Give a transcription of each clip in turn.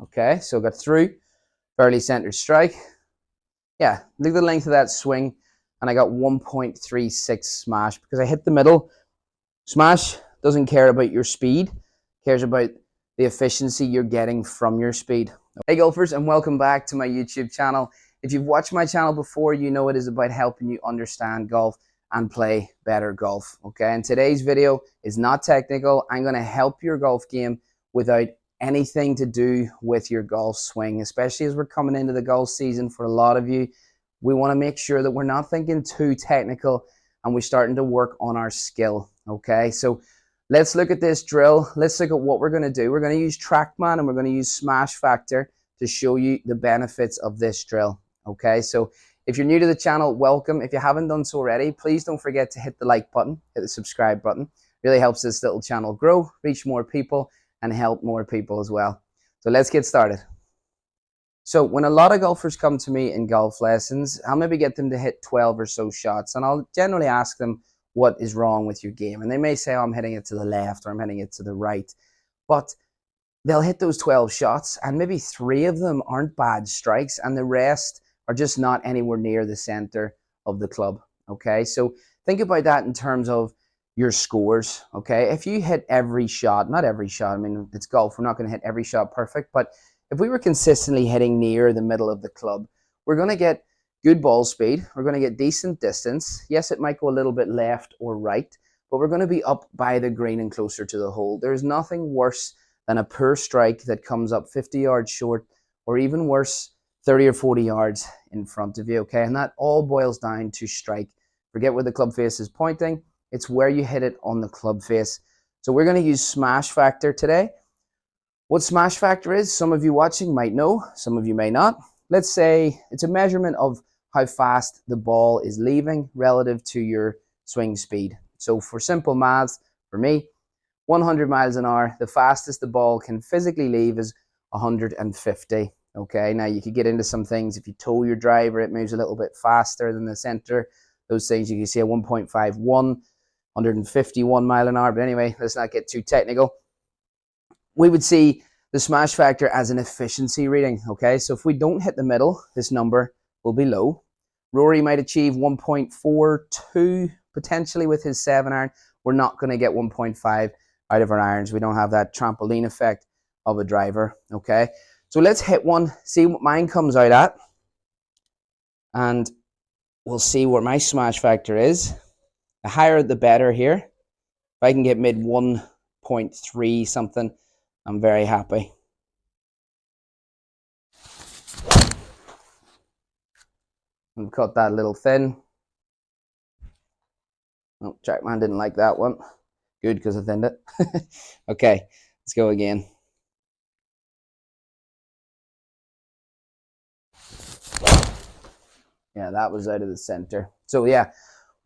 Okay, so got through, fairly centered strike. Yeah, look at the length of that swing, and I got 1.36 smash because I hit the middle. Smash doesn't care about your speed, cares about the efficiency you're getting from your speed. Hey golfers, and welcome back to my YouTube channel. If you've watched my channel before, you know it is about helping you understand golf and play better golf. Okay, and today's video is not technical. I'm going to help your golf game without anything to do with your golf swing, especially as we're coming into the golf season. For a lot of you, we want to make sure that we're not thinking too technical and we're starting to work on our skill. Okay, so let's look at this drill. Let's look at what we're going to do. We're going to use TrackMan and we're going to use Smash Factor to show you the benefits of this drill. Okay, so if you're new to the channel, welcome. If you haven't done so already, please don't forget to hit the like button, hit the subscribe button. It really helps this little channel grow, reach more people, and help more people as well. So let's get started. So when a lot of golfers come to me in golf lessons, I'll maybe get them to hit 12 or so shots, and I'll generally ask them what is wrong with your game. And they may say, oh, I'm hitting it to the left or I'm hitting it to the right. But they'll hit those 12 shots and maybe 3 of them aren't bad strikes and the rest are just not anywhere near the center of the club. Okay, so think about that in terms of your scores. Okay, if you hit every shot, not every shot, I mean, it's golf, we're not going to hit every shot perfect, but if we were consistently hitting near the middle of the club, we're going to get good ball speed, we're going to get decent distance. Yes, it might go a little bit left or right, but we're going to be up by the green and closer to the hole. There's nothing worse than a poor strike that comes up 50 yards short, or even worse, 30 or 40 yards in front of you. Okay, and that all boils down to strike. Forget where the club face is pointing. It's where you hit it on the club face. So we're going to use Smash Factor today. What Smash Factor is, some of you watching might know, some of you may not. Let's say it's a measurement of how fast the ball is leaving relative to your swing speed. So for simple maths, for me, 100 miles an hour, the fastest the ball can physically leave is 150. Okay, now you could get into some things. If you toe your driver, it moves a little bit faster than the center. Those things you can see a 1.51, 151 mile an hour. But anyway, let's not get too technical. We would see the Smash Factor as an efficiency reading. Okay, so if we don't hit the middle, this number will be low. Rory might achieve 1.42 potentially with his 7-iron. We're not going to get 1.5 out of our irons. We don't have that trampoline effect of a driver. Okay, so let's hit one, see what mine comes out at, and we'll see what my Smash Factor is. The higher the better here. If I can get mid 1.3 something, I'm very happy. I've cut that a little thin. Oh, TrackMan didn't like that one. Good, because I thinned it. Okay, let's go again. Yeah, that was out of the center. So yeah,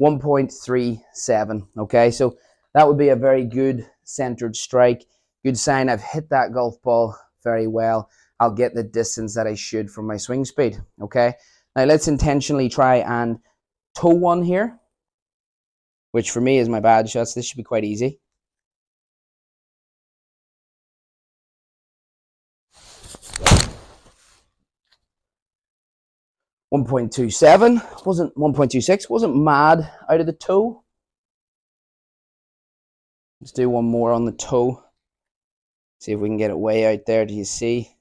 1.37. Okay, so that would be a very good centered strike. Good sign I've hit that golf ball very well. I'll get the distance that I should from my swing speed. Okay, now let's intentionally try and toe one here, which for me is my bad shots. This should be quite easy. .27 wasn't 1.26, wasn't mad out of the toe. Let's do one more on the toe. See if we can get it way out there. Do you see?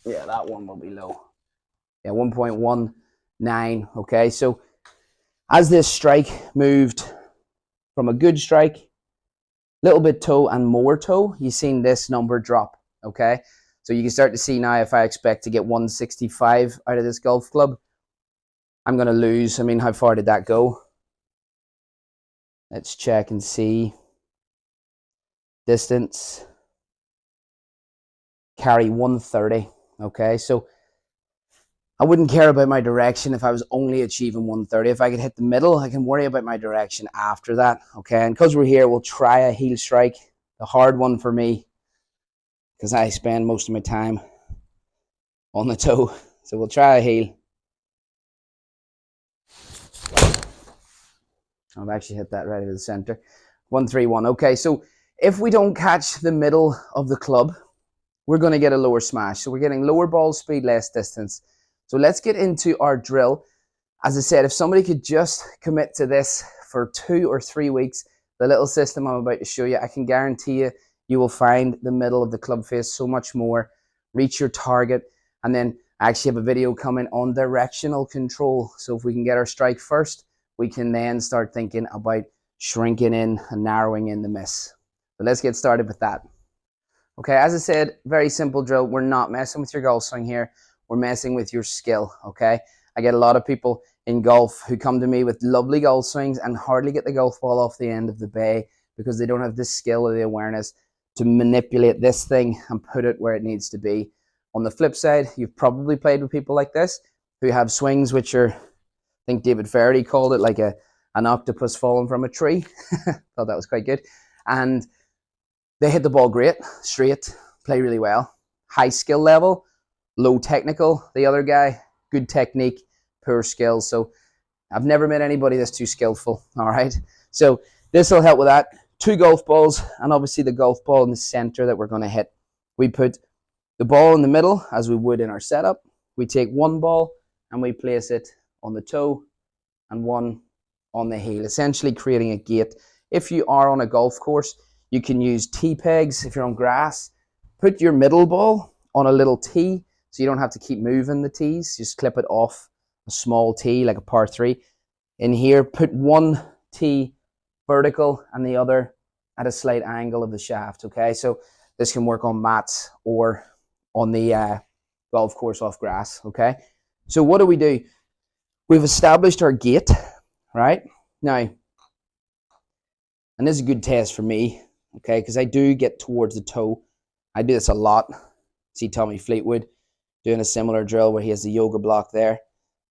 Yeah, that one will be low. Yeah, 1.19. Okay, so as this strike moved from a good strike, little bit toe and more toe, you've seen this number drop. Okay, so you can start to see now if I expect to get 165 out of this golf club, I'm going to lose. I mean, how far did that go? Let's check and see. Distance. Carry 130. Okay, so I wouldn't care about my direction if I was only achieving 130. If I could hit the middle, I can worry about my direction after that. Okay, and because we're here, we'll try a heel strike. The hard one for me, because I spend most of my time on the toe. So we'll try a heel. I've actually hit that right over the center. 131. Okay, so If we don't catch the middle of the club, we're going to get a lower smash. So we're getting lower ball speed, less distance. So let's get into our drill. As I said, if somebody could just commit to this for 2 or 3 weeks, the little system I'm about to show you, I can guarantee you, you will find the middle of the club face so much more, reach your target, and then I actually have a video coming on directional control. So if we can get our strike first, we can then start thinking about shrinking in and narrowing in the miss. So let's get started with that. Okay, as I said, very simple drill. We're not messing with your golf swing here. We're messing with your skill, okay? I get a lot of people in golf who come to me with lovely golf swings and hardly get the golf ball off the end of the bay because they don't have the skill or the awareness to manipulate this thing and put it where it needs to be. On the flip side, you've probably played with people like this who have swings which are, I think David Faraday called it like an octopus falling from a tree. Thought that was quite good. And they hit the ball great, straight, play really well. High skill level, low technical. The other guy, good technique, poor skills. So I've never met anybody that's too skillful, all right? So this will help with that. 2 golf balls, and obviously the golf ball in the center that we're going to hit. We put the ball in the middle, as we would in our setup. We take 1 ball, and we place it on the toe, and 1 on the heel, essentially creating a gate. If you are on a golf course, you can use tee pegs. If you're on grass, put your middle ball on a little tee, so you don't have to keep moving the tees. Just clip it off a small tee, like a par 3. In here, put 1 tee vertical and the other at a slight angle of the shaft, okay? So this can work on mats or on the golf course off grass, okay? So what do? We've established our gate, right? Now, and this is a good test for me, okay, because I do get towards the toe. I do this a lot. See Tommy Fleetwood doing a similar drill where he has the yoga block there.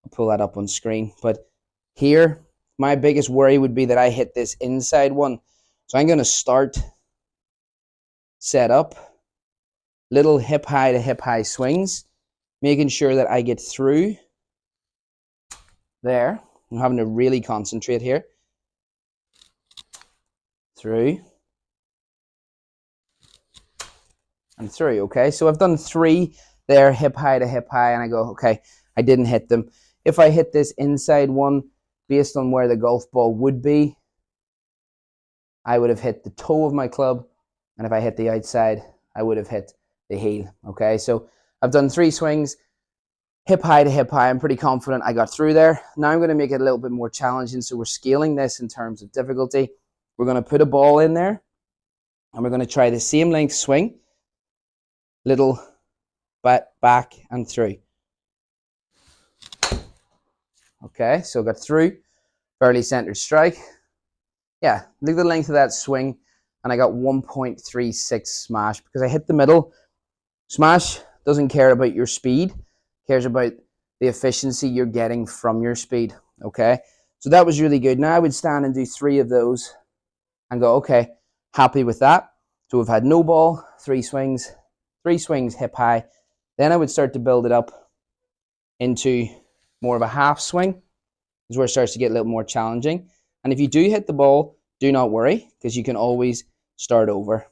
I'll pull that up on screen. But here, my biggest worry would be that I hit this inside one. So I'm going to start, set up, little hip high to hip high swings, making sure that I get through there. I'm having to really concentrate here. Through. And through, okay? So I've done 3 there, hip high to hip high, and I go, okay, I didn't hit them. If I hit this inside one, based on where the golf ball would be, I would have hit the toe of my club, and if I hit the outside, I would have hit the heel, okay? So I've done 3 swings, hip high to hip high. I'm pretty confident I got through there. Now I'm going to make it a little bit more challenging, so we're scaling this in terms of difficulty. We're going to put a ball in there, and we're going to try the same length swing, little back and through. Okay, so got through, fairly centered strike. Yeah, look at the length of that swing, and I got 1.36 smash because I hit the middle. Smash doesn't care about your speed, cares about the efficiency you're getting from your speed, okay? So that was really good. Now I would stand and do 3 of those and go, okay, happy with that. So we've had no ball, 3 swings, 3 swings hip high. Then I would start to build it up into more of a half swing. Is where it starts to get a little more challenging. And if you do hit the ball, do not worry, because you can always start over.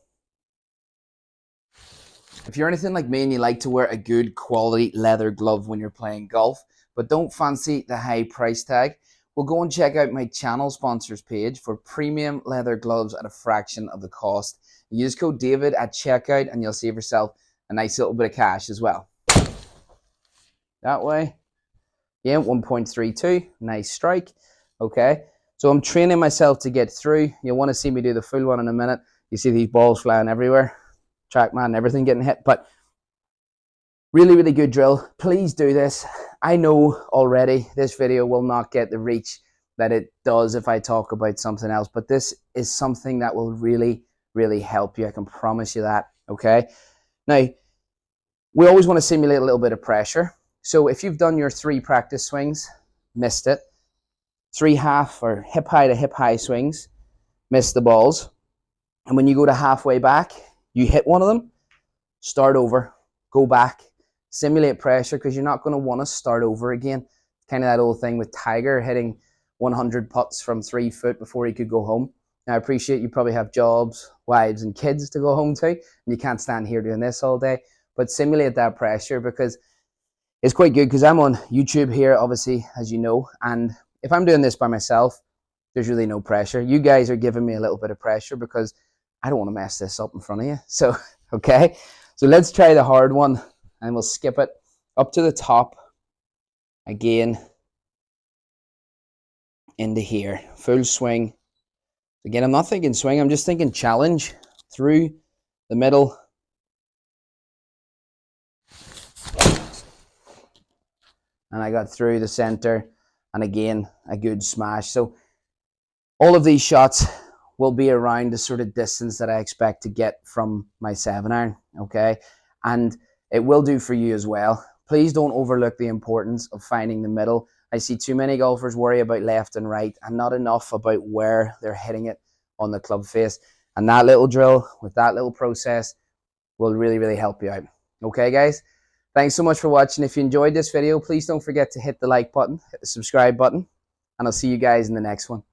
If you're anything like me and you like to wear a good quality leather glove when you're playing golf, but don't fancy the high price tag, well, go and check out my channel sponsors page for premium leather gloves at a fraction of the cost. Use code David at checkout and you'll save yourself a nice little bit of cash as well. That way. Yeah, 1.32, nice strike. Okay, so I'm training myself to get through. You'll want to see me do the full one in a minute. You see these balls flying everywhere, TrackMan and everything getting hit, but really, really good drill. Please do this. I know already this video will not get the reach that it does if I talk about something else, but this is something that will really, really help you. I can promise you that, okay? Now, we always want to simulate a little bit of pressure. So if you've done your 3 practice swings, missed it, 3 half or hip high to hip high swings, missed the balls, and when you go to halfway back, you hit one of them, start over, go back, simulate pressure, because you're not going to want to start over again. Kind of that old thing with Tiger hitting 100 putts from 3 foot before he could go home. Now, I appreciate you probably have jobs, wives and kids to go home to, and you can't stand here doing this all day. But simulate that pressure, because it's quite good, because I'm on YouTube here, obviously, as you know, and if I'm doing this by myself, there's really no pressure. You guys are giving me a little bit of pressure because I don't want to mess this up in front of you. So, okay, so let's try the hard one, and we'll skip it up to the top again, into here, full swing. Again, I'm not thinking swing, I'm just thinking challenge through the middle. And I got through the center, and again, a good smash. So all of these shots will be around the sort of distance that I expect to get from my 7-iron, okay? And it will do for you as well. Please don't overlook the importance of finding the middle. I see too many golfers worry about left and right and not enough about where they're hitting it on the club face. And that little drill with that little process will really, really help you out. Okay, guys? Thanks so much for watching. If you enjoyed this video, please don't forget to hit the like button, hit the subscribe button, and I'll see you guys in the next one.